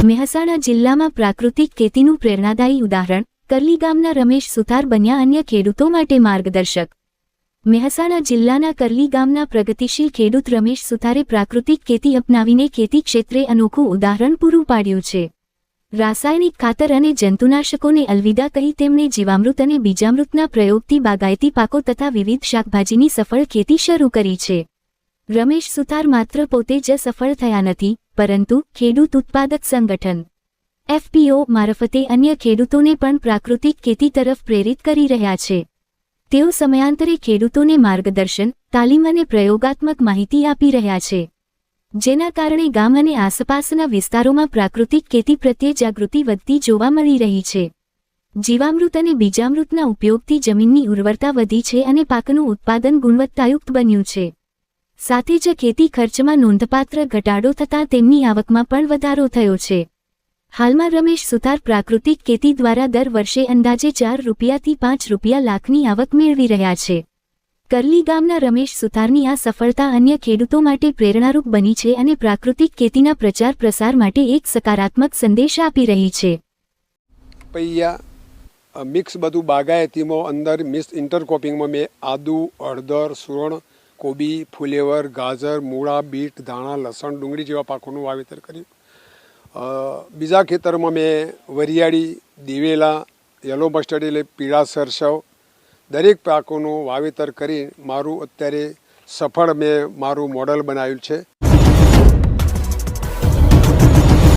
મહેસાણા જિલ્લામાં પ્રાકૃતિક ખેતીનું પ્રેરણાદાયી ઉદાહરણ કરલી ગામના રમેશ સુથાર બન્યા અન્ય ખેડૂતો માટે માર્ગદર્શક। મહેસાણા જિલ્લાના કરલી ગામના પ્રગતિશીલ ખેડૂત રમેશ સુથારે પ્રાકૃતિક ખેતી અપનાવીને ખેતી ક્ષેત્રે અનોખું ઉદાહરણ પૂરું પાડ્યું છે। રાસાયણિક ખાતર અને જંતુનાશકોને અલવિદા કહી તેમણે જીવામૃત અને બીજામૃતના પ્રયોગથી બાગાયતી પાકો તથા વિવિધ શાકભાજીની સફળ ખેતી શરૂ કરી છે। રમેશ સુથાર માત્ર પોતે જ સફળ થયા નથી, પરંતુ ખેડૂત ઉત્પાદક સંગઠન FPO મારફતે અન્ય ખેડૂતોને પણ પ્રાકૃતિક ખેતી તરફ પ્રેરિત કરી રહ્યા છે। તેઓ સમયાંતરે ખેડૂતોને માર્ગદર્શન, તાલીમ અને પ્રયોગાત્મક માહિતી આપી રહ્યા છે, જેના કારણે ગામ અને આસપાસના વિસ્તારોમાં પ્રાકૃતિક ખેતી પ્રત્યે જાગૃતિ વધતી જોવા મળી રહી છે। જીવામૃત અને બીજામૃતના ઉપયોગથી જમીનની ઉર્વરતા વધી છે અને પાકનું ઉત્પાદન ગુણવત્તાયુક્ત બન્યું છે। સાથે જ ખેતી ખર્ચમાં નોંધપાત્ર ઘટાડો થતાં તેમની આવકમાં પણ વધારો થયો છે। હાલમાં રમેશ સુથાર પ્રાકૃતિક ખેતી દ્વારા દર વર્ષે અંદાજે 4 રૂપિયાથી 5 રૂપિયા લાખની આવક મેળવી રહ્યા છે। કરલી ગામના રમેશ સુથારની આ સફળતા અન્ય ખેડૂતો માટે પ્રેરણારૂપ બની છે અને પ્રાકૃતિક ખેતીના પ્રચાર પ્રસાર માટે એક સકારાત્મક સંદેશ આપી રહી છે। પૈયા મિક્સ બધું બાગાયતીમાં અંદર મિક્સ ઇન્ટરક્રોપિંગમાં મેં આદુ, હળદર, સુરણ, કોબી, ફુલેવર, ગાજર, મૂળા, બીટ, ધાણા, લસણ, ડુંગળી જેવા પાકોનું વાવેતર કર્યું। બીજા ખેતરમાં મેં વરિયાળી, દિવેલા, યલો મસ્ટર્ડ એટલે પીળા સરસવ દરેક પાકોનું વાવેતર કરી મારું અત્યારે સફળ મેં મારું મોડલ બનાવ્યું છે।